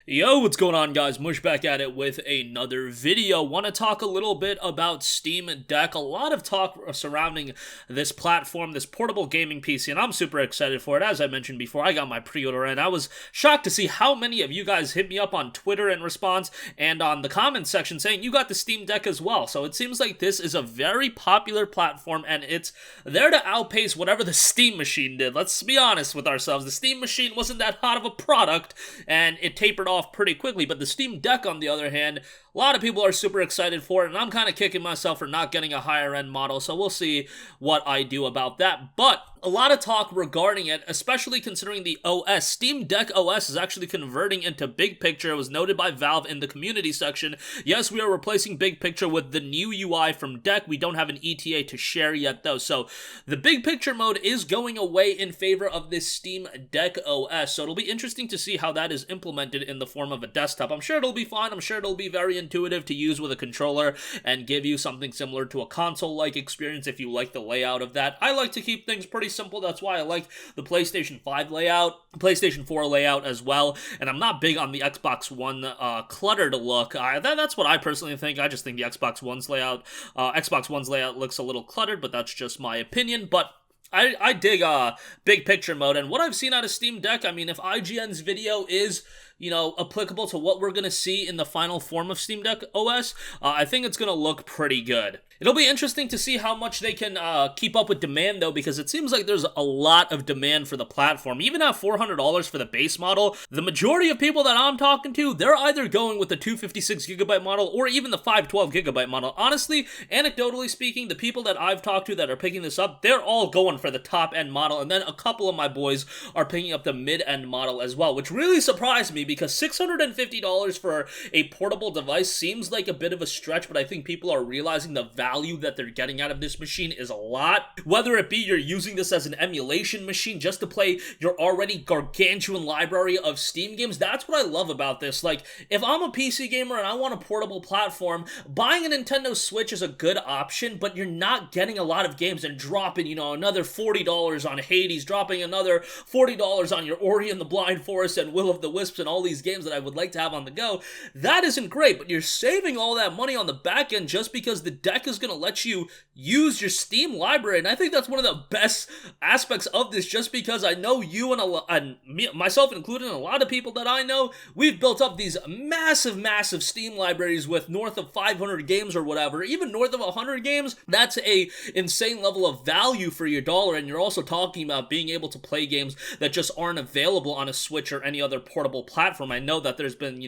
Yo, what's going on, guys? Mush back at it with another video. Want to talk a little bit about Steam Deck. A lot of talk surrounding this platform, this portable gaming PC, and I'm super excited for it. As I mentioned before, I got my pre-order, and I was shocked to see how many of you guys hit me up on Twitter in response and on the comments section saying you got the Steam Deck as well. So it seems like this is a very popular platform, and it's there to outpace whatever the Steam Machine did. Let's be honest with ourselves. The Steam Machine wasn't that hot of a product, and it tapered off pretty quickly, but the Steam Deck, on the other hand, a lot of people are super excited for it, and I'm kind of kicking myself for not getting a higher end model, so we'll see what I do about that. But a lot of talk regarding it, especially considering the OS. Steam Deck OS is actually converting into Big Picture. It was noted by Valve in the community section. Yes, we are replacing Big Picture with the new UI from Deck. We don't have an ETA to share yet, though, so the Big Picture mode is going away in favor of this Steam Deck OS, so it'll be interesting to see how that is implemented in the form of a desktop. I'm sure it'll be fine. I'm sure it'll be very intuitive to use with a controller and give you something similar to a console-like experience if you like the layout of that. I like to keep things pretty simple. That's why I like the PlayStation 5 layout, PlayStation 4 layout as well, and I'm not big on the Xbox One cluttered look. That's what I personally think. I just think the Xbox One's layout looks a little cluttered, but that's just my opinion. But I dig Big Picture mode, and what I've seen out of Steam Deck, I mean, if IGN's video is, applicable to what we're going to see in the final form of Steam Deck OS, I think it's going to look pretty good. It'll be interesting to see how much they can keep up with demand, though, because it seems like there's a lot of demand for the platform. Even at $400 for the base model, the majority of people that I'm talking to, they're either going with the 256GB model or even the 512GB model. Honestly, anecdotally speaking, the people that I've talked to that are picking this up, they're all going for the top-end model, and then a couple of my boys are picking up the mid-end model as well, which really surprised me because $650 for a portable device seems like a bit of a stretch, but I think people are realizing the value that they're getting out of this machine is a lot. Whether it be you're using this as an emulation machine just to play your already gargantuan library of Steam games, that's what I love about this. Like, if I'm a PC gamer and I want a portable platform, buying a Nintendo Switch is a good option, but you're not getting a lot of games and dropping, another $40 on Hades, dropping another $40 on your Ori and the Blind Forest and Will of the Wisps and all these games that I would like to have on the go. That isn't great, but you're saving all that money on the back end just because the deck is going to let you use your Steam library, and I think that's one of the best aspects of this, just because I know you and myself included, and a lot of people that I know, we've built up these massive Steam libraries with north of 500 games or whatever, even north of 100 games. That's a insane level of value for your dollar, and you're also talking about being able to play games that just aren't available on a Switch or any other portable platform. I know that there's been,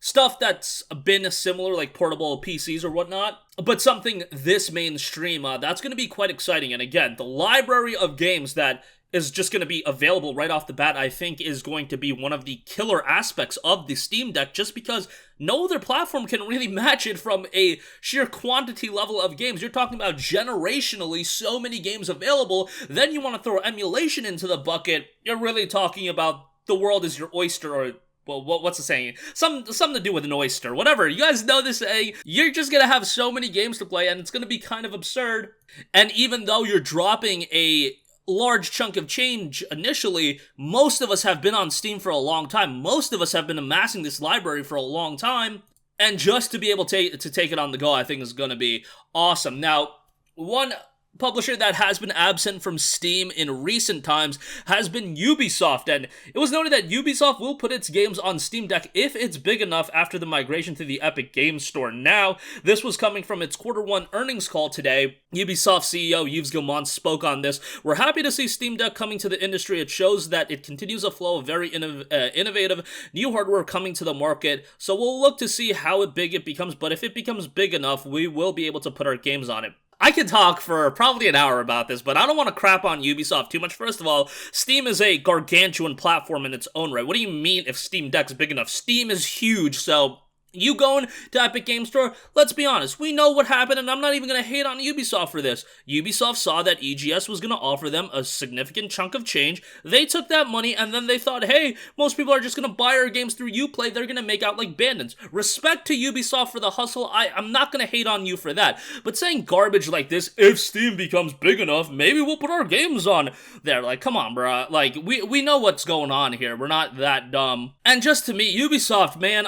stuff that's been similar, like portable PCs or whatnot, but something this mainstream, that's going to be quite exciting. And again, the library of games that is just going to be available right off the bat, I think is going to be one of the killer aspects of the Steam Deck, just because no other platform can really match it from a sheer quantity level of games. You're talking about generationally so many games available, then you want to throw emulation into the bucket, you're really talking about the world is your oyster, or well, what's the saying? Something to do with an oyster. Whatever. You guys know this saying. You're just going to have so many games to play, and it's going to be kind of absurd. And even though you're dropping a large chunk of change initially, most of us have been on Steam for a long time. Most of us have been amassing this library for a long time. And just to be able to take it on the go, I think is going to be awesome. Now, one publisher that has been absent from Steam in recent times has been Ubisoft, and it was noted that Ubisoft will put its games on Steam Deck if it's big enough after the migration to the Epic Games Store. Now, this was coming from its Q1 earnings call today. Ubisoft CEO EVGA spoke on this. We're happy to see Steam Deck coming to the industry. It shows that it continues a flow of very innovative new hardware coming to the market, so we'll look to see how big it becomes, but if it becomes big enough, we will be able to put our games on it. I could talk for probably an hour about this, but I don't want to crap on Ubisoft too much. First of all, Steam is a gargantuan platform in its own right. What do you mean if Steam Deck's big enough? Steam is huge, so You going to Epic Game Store, let's be honest, we know what happened, and I'm not even going to hate on Ubisoft for this. Ubisoft saw that EGS was going to offer them a significant chunk of change. They took that money, and then they thought, hey, most people are just going to buy our games through Uplay, they're going to make out like bandits. Respect to Ubisoft for the hustle, I'm not going to hate on you for that. But saying garbage like this, if Steam becomes big enough, maybe we'll put our games on there. Like, come on, bruh. Like, we know what's going on here. We're not that dumb. And just to me, Ubisoft, man,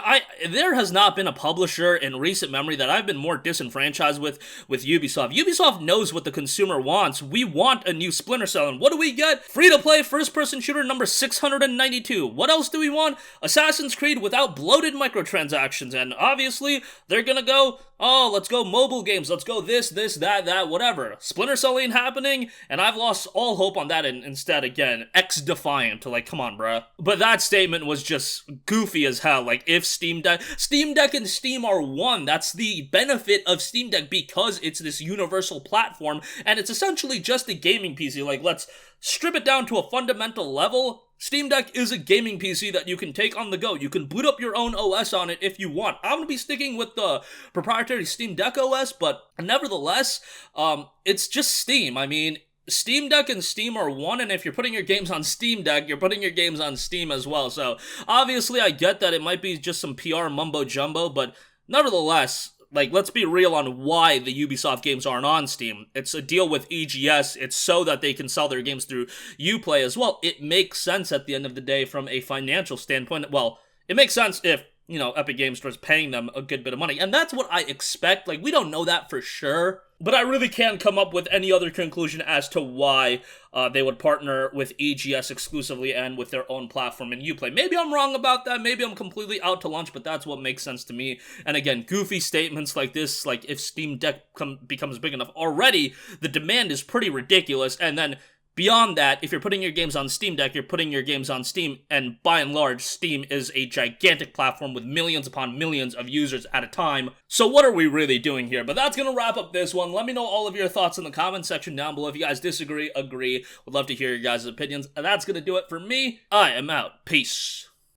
there has not been a publisher in recent memory that I've been more disenfranchised with Ubisoft. Ubisoft knows what the consumer wants. We want a new Splinter Cell, and what do we get? Free-to-play first-person shooter number 692. What else do we want? Assassin's Creed without bloated microtransactions, and obviously, they're gonna go, oh, let's go mobile games, let's go this, that, whatever. Splinter Cell ain't happening, and I've lost all hope on that, and instead, again, X-defiant, like, come on, bruh. But that statement was just goofy as hell. Like, if Steam Deck and Steam are one, that's the benefit of Steam Deck, because it's this universal platform, and it's essentially just a gaming PC. Like, let's strip it down to a fundamental level. Steam Deck is a gaming PC that you can take on the go. You can boot up your own OS on it if you want. I'm going to be sticking with the proprietary Steam Deck OS, but nevertheless, it's just Steam. I mean, Steam Deck and Steam are one, and if you're putting your games on Steam Deck, you're putting your games on Steam as well. So, obviously, I get that it might be just some PR mumbo-jumbo, but nevertheless, like, let's be real on why the Ubisoft games aren't on Steam. It's a deal with EGS. It's so that they can sell their games through Uplay as well. It makes sense at the end of the day from a financial standpoint. Well, it makes sense if, you know, Epic Game Store is paying them a good bit of money. And that's what I expect. Like, we don't know that for sure, but I really can't come up with any other conclusion as to why they would partner with EGS exclusively and with their own platform in Uplay. Maybe I'm wrong about that. Maybe I'm completely out to lunch, but that's what makes sense to me. And again, goofy statements like this, like if Steam Deck becomes big enough, already the demand is pretty ridiculous. And then beyond that, if you're putting your games on Steam Deck, you're putting your games on Steam, and by and large, Steam is a gigantic platform with millions upon millions of users at a time. So what are we really doing here? But that's gonna wrap up this one. Let me know all of your thoughts in the comment section down below. If you guys disagree, agree, would love to hear your guys' opinions. And that's gonna do it for me. I am out. Peace.